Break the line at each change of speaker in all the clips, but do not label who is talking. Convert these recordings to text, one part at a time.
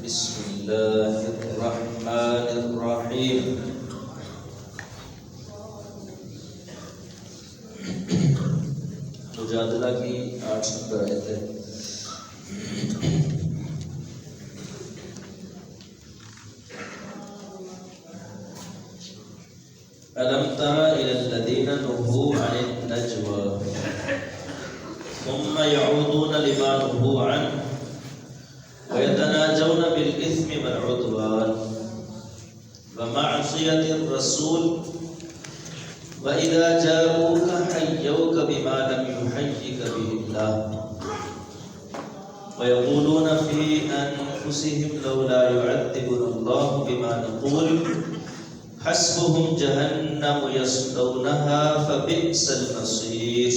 بسم اللہ الرحمن الرحیم. مجادلہ کی 8 نمبر آیت ہے. ألم تر إلى الذين نهوا عن النجوى ثم يعودون لما نهوا عنه ويتناجون بالإثم والعدوان ومعصية الرسول وإذا جاءوك حيوك بما لم يحيك به الله ويقولون في أنفسهم لولا يعذبنا الله بما نقول حسبهم جهنم يصلونها فبئس المصير.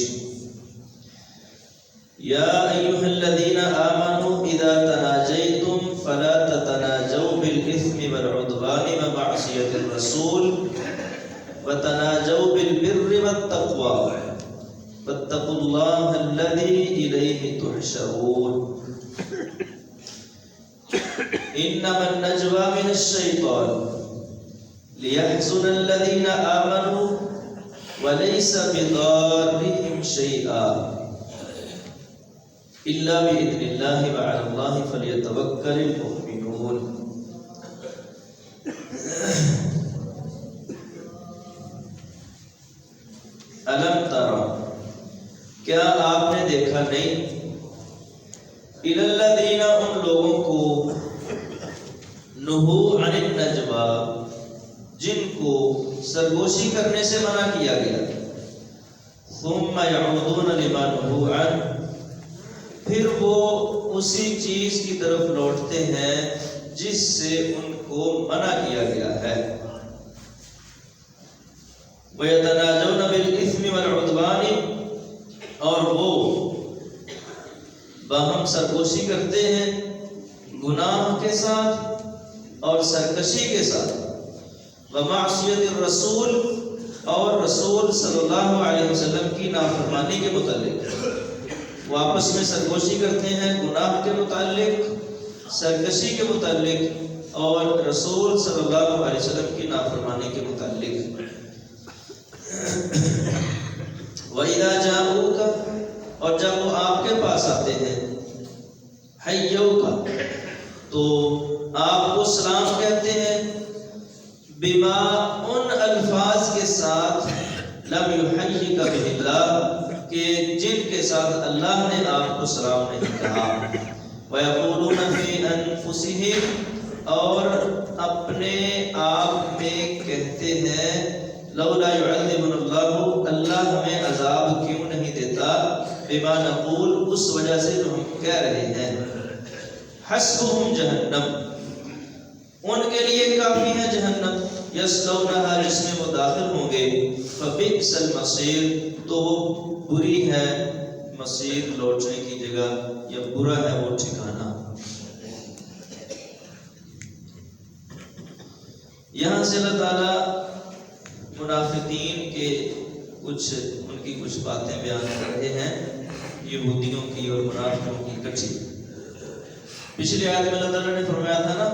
يا أيها الذين آمنوا إذا تناجيتم فلا تتناجوا بالإثم والعدوان ومعصية الرسول وتناجوا بالبر والتقوى واتقوا الله الذي إليه تحشرون. إنما النجوى من الشيطان ليحزن الذين آمنوا وليس بضارهم شيئا إلا بإذن الله وعلى الله فليتوكل المؤمنون. ألم ترى کیا آپ نے دیکھا نہیں إلى الذين ان لوگوں کو نہوا عن النجوى جن کو سرگوشی کرنے سے منع کیا گیا. ثم يعودون لما نهوا عنه پھر وہ اسی چیز کی طرف لوٹتے ہیں جس سے ان کو منع کیا گیا ہے. وَيَتَنَاجَوْنَ بِالْإِثْمِ وَالْعُدْوَانِ اور وہ باہم سرگوشی کرتے ہیں گناہ کے ساتھ اور سرکشی کے ساتھ. وَمَعْصِيَةِ الرَّسُولِ اور رسول صلی اللہ علیہ وسلم کی نافرمانی کے متعلق وہ آپس میں سرگوشی کرتے ہیں گناہ کے متعلق سرکشی کے متعلق اور رسول صلی اللہ علیہ وسلم کی نافرمانی کے متعلق. وَإِذَا جَاءُوكَ اور جب وہ آپ کے پاس آتے ہیں حَيَّوْكَ تو آپ کو سلام کہتے ہیں بما ان الفاظ کے ساتھ لم يحييك به اللہ کہ جن کے ساتھ اللہ نے آپ کو سلام نہیں کہا. وَيَقُولُونَ فِي أَنفُسِهِمْ اور اپنے آپ میں کہتے ہیں لولا يعذبنا اللہ اللہ ہمیں عذاب کیوں نہیں دیتا بما نقول اس وجہ سے جو ہم کہہ رہے ہیں. حسبهم جہنم ان کے لیے کافی ہے جہنم یصلونها جس میں وہ داخل ہوں گے. فبئس المصیر تو بری ہے مصیر لوٹنے کی جگہ یا برا ہے وہ ٹھکانہ. یہاں سے اللہ تعالی منافقین کے ان کی کچھ باتیں بیان کر رہے ہیں یہودیوں کی اور منافقوں کی اکٹھی. پچھلی آیت میں اللہ تعالیٰ نے فرمایا تھا نا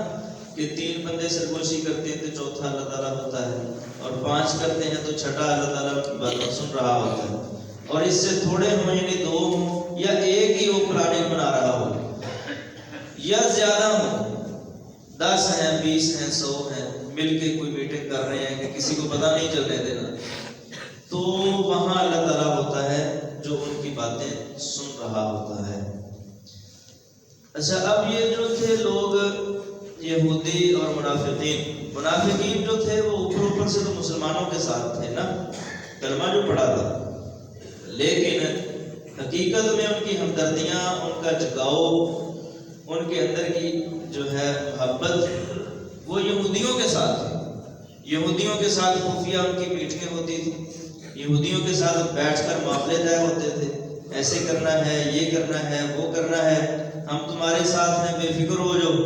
کہ 3 بندے سرگوشی کرتے ہیں تو چوتھا اللہ تعالیٰ ہوتا ہے اور 5 کرتے ہیں تو چھٹا اللہ تعالیٰ کی باتیں سن رہا ہوتا ہے. اور اس سے تھوڑے ہوں یعنی 2 ہوں یا ایک ہی وہ پلاننگ بنا رہا ہو یا زیادہ ہوں 10 ہیں 20 ہیں 100 ہیں مل کے کوئی میٹنگ کر رہے ہیں کہ کسی کو پتہ نہیں چلنے دینا تو وہاں اللہ تعالیٰ ہوتا ہے جو ان کی باتیں سن رہا ہوتا ہے. اچھا اب یہ جو تھے لوگ یہودی اور منافقین جو تھے وہ اوپر سے تو مسلمانوں کے ساتھ تھے نا کلمہ جو پڑھا تھا لیکن حقیقت میں ان کی ہمدردیاں ان کا جھکاؤ ان کے اندر کی جو ہے محبت وہ یہودیوں کے ساتھ تھی. یہودیوں کے ساتھ خفیہ ان کی میٹنگیں ہوتی تھی یہودیوں کے ساتھ بیٹھ کر معاملے طے ہوتے تھے ایسے کرنا ہے یہ کرنا ہے وہ کرنا ہے ہم تمہارے ساتھ ہیں بے فکر ہو جاؤ.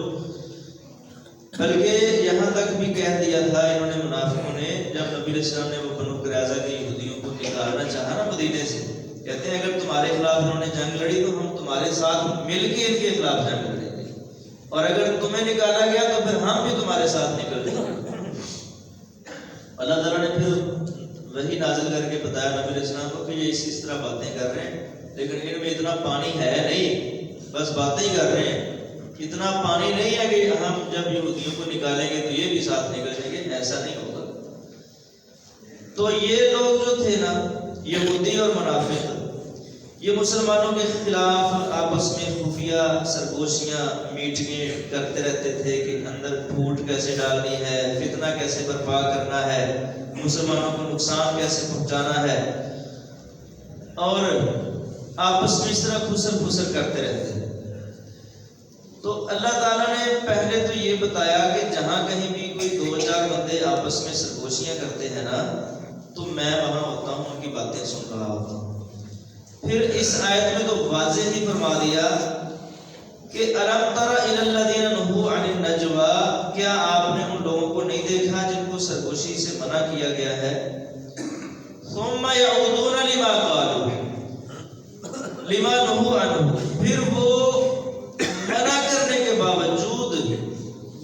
بلکہ یہاں تک بھی کہہ دیا تھا انہوں نے منافقوں نے جب نبی علیہ السلام نے وہ بنو قریظہ کے یہودیوں کو نکالنا چاہا نا مدینے سے کہتے ہیں اگر تمہارے خلاف انہوں نے جنگ لڑی تو ہم تمہارے ساتھ مل کے ان کے خلاف جنگ لڑیں گے. اور اگر تمہیں نکالا گیا تو پھر ہم بھی تمہارے ساتھ نکل جائیں گے۔ اللہ تعالیٰ نے پھر وحی نازل کر کے بتایا نبی علیہ السلام کو کہ یہ اس طرح باتیں کر رہے ہیں، لیکن ان میں اتنا پانی ہے نہیں، بس باتیں ہی کر رہے ہیں، اتنا پانی نہیں ہے کہ ہم جب یہودیوں کو نکالیں گے تو یہ بھی ساتھ نکل جائیں گے، ایسا نہیں ہوگا۔ تو یہ لوگ جو تھے نا، یہودی اور منافق، یہ مسلمانوں کے خلاف آپس میں خفیہ سرگوشیاں میٹنگیں کرتے رہتے تھے کہ اندر پھوٹ کیسے ڈالنی ہے، فتنہ کیسے برپا کرنا ہے، مسلمانوں کو نقصان کیسے پہنچانا ہے، اور آپس میں اس طرح خسر خسر کرتے رہتے ہیں۔ تو اللہ تعالیٰ نے پہلے تو یہ بتایا کہ جہاں کہیں بھی کوئی دو چار بندے آپس میں سرگوشیاں کرتے ہیں نا، تو میں وہاں ہوتا ہوں، ان کی باتیں سن رہا ہوتا ہوں۔ پھر اس آیت میں تو واضح ہی فرما دیا کہ أَلَمْ تَرَ إِلَى الَّذِينَ نُهُوا عَنِ النَّجْوَىٰ، کیا آپ نے ان لوگوں کو نہیں دیکھا جن کو سرگوشی سے منع کیا گیا ہے؟ ثُمَّ يَعُودُونَ لِمَا قَالُوا لِمَا نُهُوا عَنْهُ، پھر وہ منع کرنے کے باوجود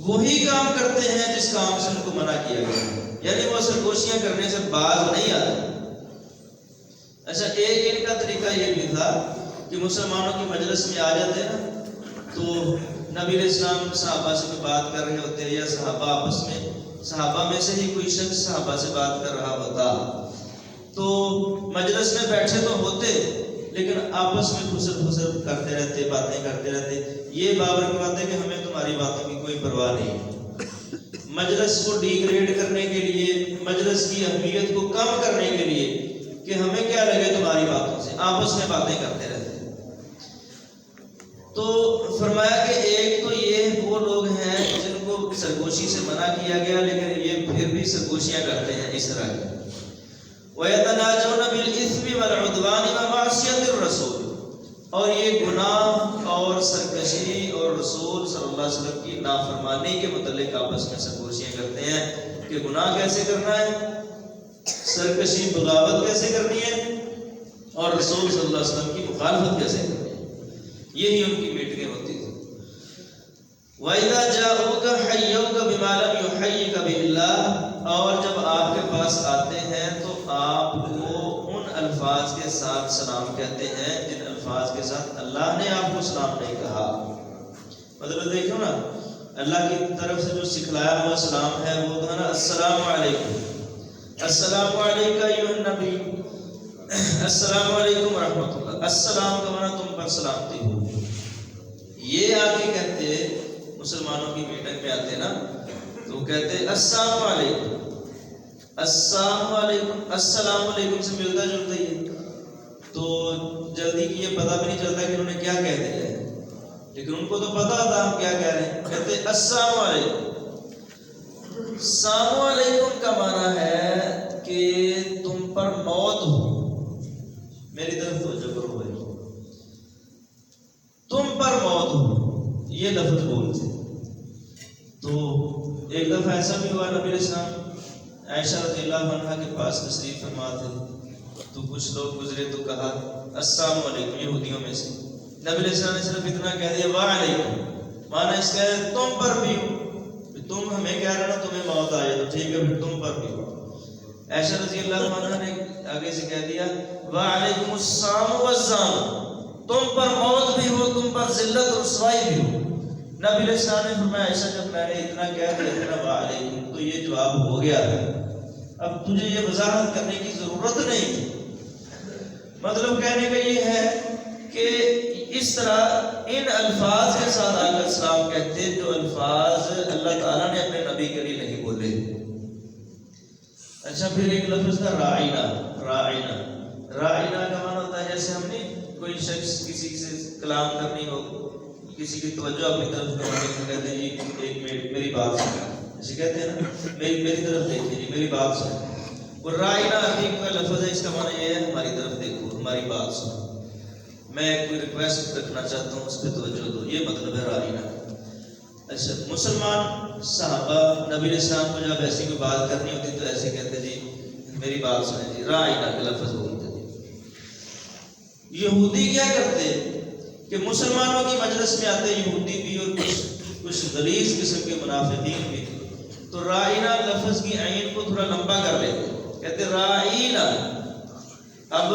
وہی کام کرتے ہیں جس کام سے ان کو منع کیا گیا، یعنی وہ سرگوشیاں کرنے سے باز نہیں آتے۔ اچھا، ایک ان کا طریقہ یہ بھی تھا کہ مسلمانوں کی مجلس میں آ جاتے نا، تو نبی علیہ السلام صحابہ سے کوئی بات کر رہے ہوتے، یا صحابہ آپس میں، صحابہ میں سے ہی کوئی شخص صحابہ سے بات کر رہا ہوتا، تو مجلس میں بیٹھے تو ہوتے لیکن آپس میں خسر خسر کرتے رہتے، باتیں کرتے رہتے۔ یہ بابر کی بات ہے کہ ہمیں تمہاری باتوں کی کوئی پرواہ نہیں۔ مجلس کو ڈیگریڈ کرنے کے لیے، مجلس کی اہمیت کو کم کرنے کے لیے کہ ہمیں کیا لگے تمہاری باتوں سے، آپس میں باتیں کرتے رہتے۔ تو فرمایا کہ ایک تو یہ وہ لوگ ہیں جن کو سرگوشی سے منع کیا گیا لیکن یہ پھر بھی سرگوشیاں کرتے ہیں اس طرح کی۔ وَيَتَنَاجَوْنَ بِالْإِثْمِ وَالْعُدْوَانِ وَمَعْصِيَتِ الرَّسُولِ، اور یہ گناہ اور سرکشی اور رسول صلی اللہ علیہ وسلم کی نافرمانی کے متعلق آپس میں سرگوشیاں کرتے ہیں کہ گناہ کیسے کرنا ہے، سرکشی بغاوت کیسے کرنی ہے، اور رسول صلی اللہ علیہ وسلم کی مخالفت کیسے کرنی ہے۔ یہی ان کی میٹنگیں ہوتی تھی۔ وَإِذَا جَاءُوكَ حَيَّوْكَ بِمَا لَمْ يُحَيِّكَ بِهِ اللَّهُ، اور جب آپ کے پاس آتے ہیں تو آپ کو ان الفاظ کے ساتھ سلام کہتے ہیں جن الفاظ کے ساتھ اللہ نے آپ کو سلام نہیں کہا۔ مطلب دیکھو نا، اللہ کی طرف سے جو سکھلایا ہوا سلام ہے وہ ہے نا السلام علیکم، السلام علیکم ایھا النبی، السلام علیکم ورحمۃ اللہ، السلام کا معنی تم پر سلامتی ہو۔ یہ آگے کہتے مسلمانوں کی میٹنگ میں آتے نا تو کہتے السلام علیکم، السلام علیکم، السلام علیکم سے ملتا جلتا ہی ہے، تو جلدی کی یہ پتہ بھی نہیں چلتا کہ انہوں نے کیا کہہ دیا ہے، لیکن ان کو تو پتا تھا ہم کیا کہہ رہے ہیں۔ کہتے السلام علیکم۔ السلام علیکم کا معنی ہے کہ تم پر موت ہو، میری طرف توجہ کرو بھائی، تم پر موت ہو، یہ لفظ بولتے۔ تو ایک دفعہ ایسا بھی ہوا، نبی علیہ السلام عائشہ رضی اللہ عنہا کے پاس تشریف فرما تھے، تو کچھ لوگ گزرے تو کہا السلام علیکم، یہودیوں میں سے۔ نبی علیہ السلام نے صرف اتنا کہہ دیا وعلیکم، معنی اس کا ہے تم پر بھی ہو، تم ہمیں کہہ رہے نا تمہیں موت آئے تو ٹھیک ہے پھر تم پر بھی ہو۔ عائشہ رضی اللہ عنہا نے آگے سے کہہ دیا وعلیکم السلام والزام، تم پر موت بھی ہو، تم پر ذلت اور رسوائی بھی ہو۔ نبی علیہ السلام نے فرمایا عائشہ جب میں نے اتنا کہہ دیا تھا وعلیکم تو یہ جواب ہو گیا ہے، اب تجھے یہ وضاحت کرنے کی ضرورت نہیں تھی۔ مطلب کہنے کا یہ ہے کہ اس طرح ان الفاظ کے ساتھ آقا السلام کہتے جو الفاظ اللہ تعالیٰ نے اپنے نبی کے لیے نہیں بولے۔ اچھا، پھر ایک لفظ تھا رائنا، رائنا، رائنا کا معنی ہوتا ہے جیسے ہم نے کوئی شخص کسی سے کلام کرنی ہو، کسی کی توجہ اپنی طرف کروانے کو کہتے ہیں جی ایک منٹ میری بات سنیں، جیسے کہتے ہیں نا میری طرف دیکھیں جی میری بات سنیں۔ اور رائنا عربی کا لفظ ہے، اس کا معنی یہ ہے ہماری طرف دیکھو، ہماری بات سنو، میں کوئی ریکویسٹ رکھنا چاہتا ہوں اس پہ توجہ دو، یہ مطلب ہے رائنا۔ اچھا، مسلمان صحابہ نبی علیہ السلام کو جب ایسی کوئی بات کرنی ہوتی تو ایسے کہتے جی میری بات سنیں جی، رائنا کا لفظ بولتے جی۔ یہودی کیا کرتے کہ مسلمانوں کی مجلس میں آتے یہودی بھی اور کچھ کچھ غلیظ قسم کے منافقین بھی. تو رائنا لفظ کی عین کو تھوڑا لمبا کر لیتے، کہتے رائنا. اب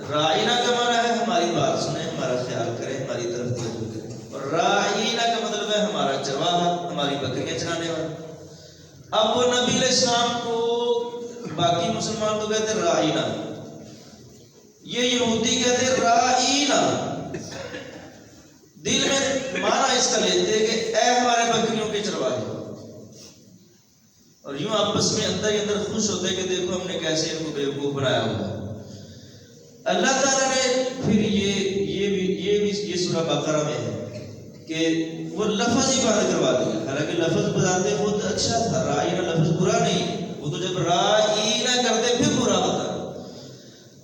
رائنا کا معنی ہے ہماری بات سنیں، ہمارا خیال کریں، ہماری طرف توجہ کریں. اور رائنا کا مطلب ہے ہمارا چرواہا، ہماری بکریاں چرانے والا. اب وہ نبی علیہ السلام کو باقی مسلمان تو کہتے رائنا، یہ یہودی کہتے رائنا. دل میں معنی اس کا لیتے کہ اے ہمارے بکریوں کے چرواہے، اور یوں آپس میں اندر ہی اندر خوش ہوتے کہ دیکھو ہم نے کیسے ان کو بیوقوف بنایا ہوا ہے. اللہ تعالیٰ نے پھر یہ سورہ بقرہ میں ہے کہ وہ لفظ ہی بند کروا دیا. حالانکہ لفظ بتاتے خود اچھا تھا، رائنا لفظ برا نہیں، وہ تو جب رائنا کرتے پھر برا ہوتا.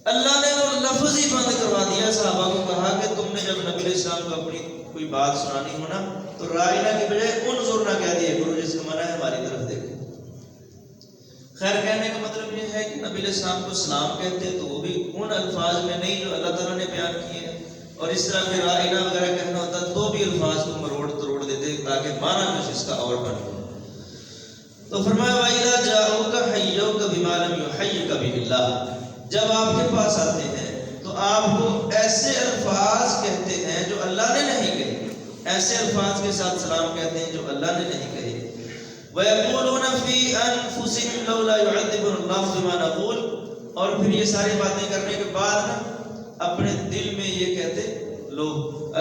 اللہ نے وہ لفظ ہی بند کروا دیا. صحابہ کو کہا کہ تم نے جب نبی علیہ السلام کو اپنی کوئی بات سنانی ہو نا تو رائنا کی بجائے انظر نہ کہہ دیا کرو، جس کا معنی ہے ہماری طرف دیکھو. خیر کہنے کا مطلب یہ ہے کہ نبی علیہ السلام کو سلام کہتے تو وہ بھی ان الفاظ میں نہیں جو اللہ تعالیٰ نے بیان کیے ہیں، اور اس طرح پھر رائنا وغیرہ کہنا ہوتا تو بھی الفاظ کو مروڑ تروڑ دیتے تاکہ معنی کچھ اس کا اور بن جائے. تو فرمایا وَإِذَا جَاءُوكَ حَيَّوْكَ بِمَا لَمْ يُحَيِّكَ بِهِ اللَّهُ. جب آپ کے پاس آتے ہیں تو آپ کو ایسے الفاظ کہتے ہیں جو اللہ نے نہیں کہے، ایسے الفاظ کے ساتھ سلام کہتے ہیں جو اللہ نے نہیں کہے. وَيَقُولُونَ فِي أَنفُسِهِمْ لَوْلَا يُعَذِّبُنَا اللَّهُ بِمَا نَقُولُ. اور پھر یہ ساری باتیں کرنے کے بعد نا اپنے دل میں یہ کہتے لو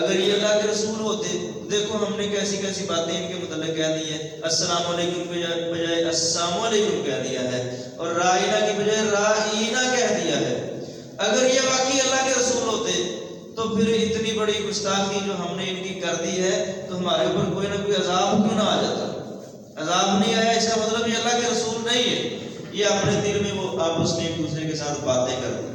اگر یہ اللہ کے رسول ہوتے دیکھو ہم نے کیسی کیسی باتیں ان کے متعلق کہہ دی ہیں. السلام علیکم کے بجائے السلام علیکم کہہ دیا ہے، اور رائنا کی بجائے رائنا کہہ دیا ہے. اگر یہ واقعی اللہ کے رسول ہوتے تو پھر اتنی بڑی گستاخی جو ہم نے ان کی کر دی ہے تو ہمارے اوپر کوئی نہ کوئی عذاب کیوں نہ آ جاتا. عذاب نہیں آیا، اس کا مطلب یہ اللہ کے رسول نہیں ہے. یہ اپنے دل میں وہ آپس میں ایک دوسرے کے ساتھ باتیں کرتے ہیں.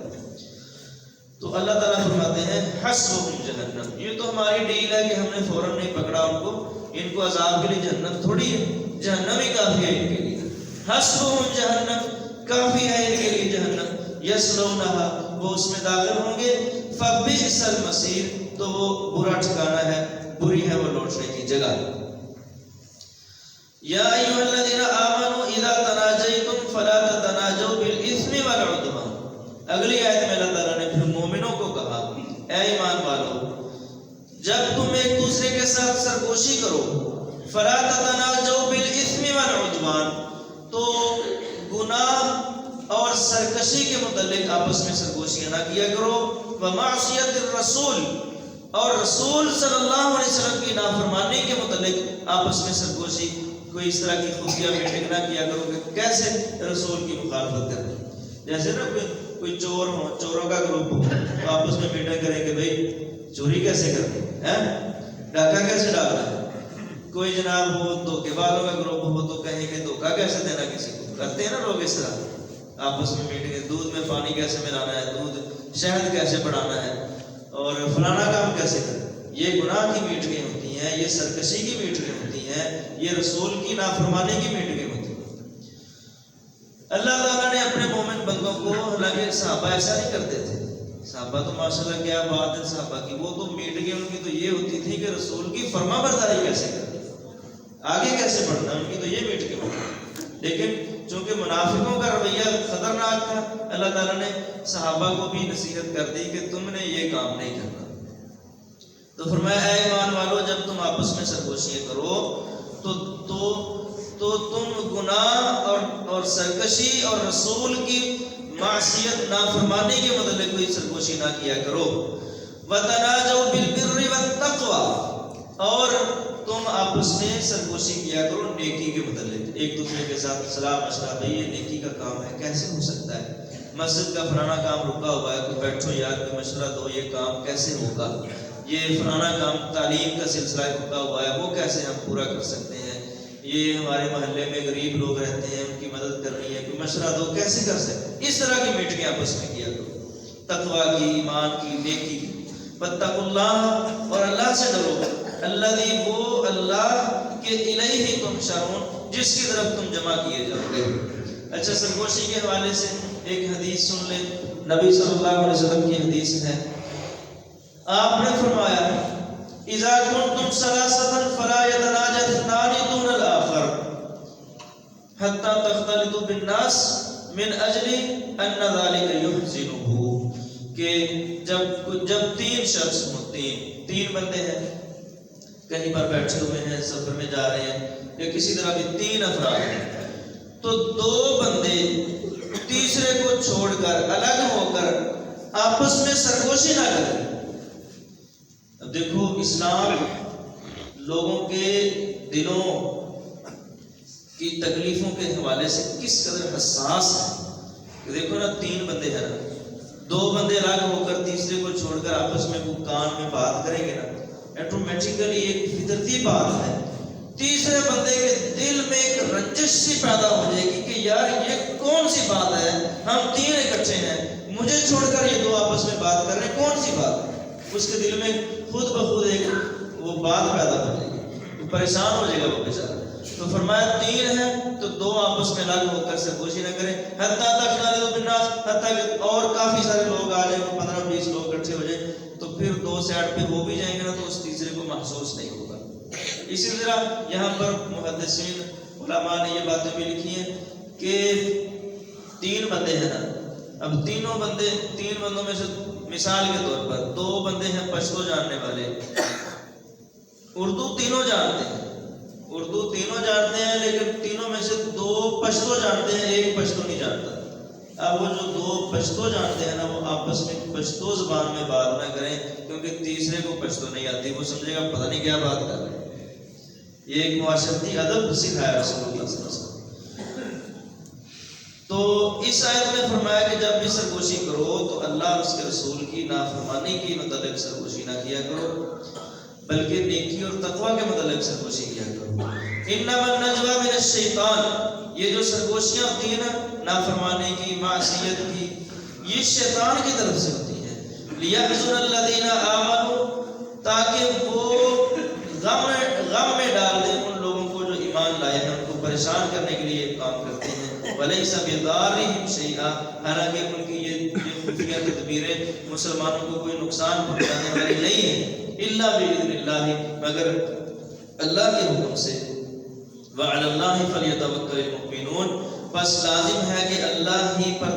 تو اللہ تعالیٰ فرماتے ہیں حسبہم جہنم. یہ تو ہماری ڈیل ہے کہ ہم نے فوراً نہیں پکڑا ان کو عذاب کے لیے جہنم تھوڑی ہے، جہنم ہی کافی ہے ان کے لیے. حسبہم جہنم، کافی ہے ان کے لیے جہنم. یصلونہا، وہ اس میں داخل ہوں گے. فبئس المصیر، تو وہ برا ٹھکانہ ہے، بری ہے وہ لوٹنے کی جگہ. یا ایھا الذین آمنوا اذا تناجیتم فلا تتناجوا بالاثم والعدوان. اگلی آیت میں اللہ تعالیٰ نے پھر مومنوں کو کہا اے ایمان والو جب تم ایک دوسرے کے ساتھ سرگوشی کرو، فلا تتناجوا بالاثم والعدوان، تو گناہ اور سرکشی کے متعلق آپس میں سرگوشیاں نہ کیا کرو. ومعصیت الرسول، اور رسول صلی اللہ علیہ وسلم کی نافرمانی کے متعلق آپس میں سرگوشی، کوئی اس طرح کی خفیہ میٹنگ نہ کیا کرو کہ کیسے رسول کی مخالفت کریں. جیسے نا کوئی چور ہو، چوروں کا گروپ ہو تو آپس میں میٹنگ کریں کہ بھائی چوری کیسے کرتے ہیں، ڈاکہ کیسے ڈالنا ہے. کوئی جناب ہو دھوکے والوں کا گروپ ہو تو کہیں کہ دھوکہ کیسے دینا کسی کو. کرتے ہیں نا لوگ اس طرح آپس میں میٹنگ، دودھ میں پانی کیسے ملانا ہے، دودھ شہد کیسے بڑھانا ہے، اور فلانا کام کیسے کریں. یہ گناہ کی میٹنگیں ہوتی ہیں، یہ سرکشی کی میٹنگیں ہوتی ہیں، یہ رسول کی نافرمانی کی میٹنگیں ہوتی ہیں. اللہ تعالیٰ نے اپنے مومن بندوں کو، حالانکہ صحابہ ایسا نہیں کرتے تھے. صحابہ تو ماشاءاللہ کیا بات ہے صحابہ کی، وہ تو میٹنگیں ان کی تو یہ ہوتی تھی کہ رسول کی فرما برداری کیسے کریں، آگے کیسے بڑھنا، ان کی تو یہ میٹنگیں ہوتی. لیکن چونکہ منافقوں کا رویہ خطرناک تھا، اللہ تعالیٰ نے صحابہ کو بھی نصیحت کر دی کہ تم نے یہ کام نہیں کرنا. تو فرمایا اے ایمان والو جب تم آپس میں سرگوشیاں کرو تو تم گناہ اور سرکشی اور رسول کی معصیت نافرمانی کے متعلق کوئی سرگوشی نہ کیا کرو. وتناجوا بالبر والتقوى، اور تم آپس میں سرگوشی کیا کرو نیکی کے متعلق، ایک دوسرے کے ساتھ صلاح مشورہ، بھائی یہ نیکی کا کام ہے کیسے ہو سکتا ہے، مسجد کا فلانا کام رکا ہوا ہے، کوئی بیٹھو یار کوئی مشورہ دو یہ کام کیسے ہوگا، یہ فلانا کام تعلیم کا سلسلہ رکا ہوا ہے وہ کیسے ہم پورا کر سکتے ہیں، یہ ہمارے محلے میں غریب لوگ رہتے ہیں ان کی مدد کرنی ہے، کوئی مشورہ دو کیسے کر سکتے. اس طرح کی میٹنگیں آپس میں کیا کرو، تقویٰ کی، ایمان کی، نیکی کی. واتقوا اللہ، اور اللہ سے ڈرو، الذی، وہ اللہ کے الیہ تحشرون، جس کی طرف تم جمع کیے جاؤ گے. اچھا سرگوشی کے حوالے سے ایک حدیث سن لیں. نبی صلی اللہ علیہ وسلم کی حدیث ہے، آپ نے فرمایا اذا کنتم ثلاثة فلا يتناجى الناس من اجل ان ذلك يحزنه کہ جب تین شخص تین بندے ہیں کہیں پر بیٹھے ہوئے ہیں سفر میں جا رہے ہیں یا کسی طرح بھی تین افراد ہیں تو دو بندے تیسرے کو چھوڑ کر الگ ہو کر آپس میں سرگوشی نہ کریں. اب دیکھو اسلام لوگوں کے دلوں کی تکلیفوں کے حوالے سے کس قدر حساس ہے کہ دیکھو نا تین بندے ہیں نا دو بندے الگ ہو کر تیسرے کو چھوڑ کر آپس میں وہ کان میں بات کریں گے نا ایٹومیٹیکلی ایک فطرتی بات ہے تیسرے بندے کے دل میں ایک رنجش سی پیدا ہو جائے گی کہ یار یہ کون سی بات ہے ہم تین اکٹھے ہیں مجھے چھوڑ کر یہ دو آپس میں بات کر رہے ہیں کون سی بات ہے. اس کے دل میں خود بخود ایک وہ بات پیدا ہو جائے گی وہ پریشان ہو جائے گا وہ بیچارہ. تو فرمایا تین ہیں تو دو آپس میں الگ ہو کر سرگوشی نہ کریں حتیٰ کہ اور کافی سارے لوگ آ جائیں 15-20 لوگ اکٹھے ہو جائیں تو پھر دو سائڈ پہ ہو بھی جائیں گے نا تو اس تیسرے کو محسوس نہیں ہوگا. اسی طرح یہاں پر محدثین علماء نے یہ باتیں بھی لکھی ہیں کہ تین بندے ہیں نا اب تین بندوں میں سے مثال کے طور پر دو بندے ہیں پشتو جاننے والے اردو تینوں جانتے ہیں لیکن تینوں میں سے دو پشتو جانتے ہیں ایک پشتو نہیں جانتا. اب وہ جو دو پشتو جانتے ہیں نا وہ آپس میں پشتو زبان میں بات نہ کریں کیونکہ تیسرے کو پشتو نہیں آتی وہ سمجھے گا پتہ نہیں کیا بات کر رہے ہیں. یہ ایک معاشرتی ادب سکھایا رسول اللہ صلی اللہ علیہ وسلم. تو اس آیت میں فرمایا کہ جب بھی سرگوشی کرو تو اللہ اور اس کے رسول کی نافرمانی کی متعلق سرگوشی نہ کیا کرو بلکہ نیکی اور تقوی کے متعلق سرگوشی کیا کرو. انما النجوى من الشیطان یہ جو سرگوشیاں ہوتی ہیں نا نافرمانی کی معصیت کی یہ شیطان کی طرف سے ہوتی ہیں. لیحزن الذین آمنوا تاکہ وہ غم میں ڈال دیں ان لوگوں کو جو ایمان لائے ہیں ان کو پریشان کرنے کے لیے کام کرتے ہیں. وَلَيْسَ بِضَارِّهِمْ شَيْئًا حالانکہ ان کی یہ خفیہ تدبیریں مسلمانوں کو کوئی نقصان پہنچانے والی نہیں ہیں الا بِإِذْنِ اللَّهِ مگر اللہ کے حکم سے. وَعَلَى اللَّهِ فَلْيَتَوَكَّلِ الْمُؤْمِنُونَ بس لازم ہے کہ اللہ ہی پر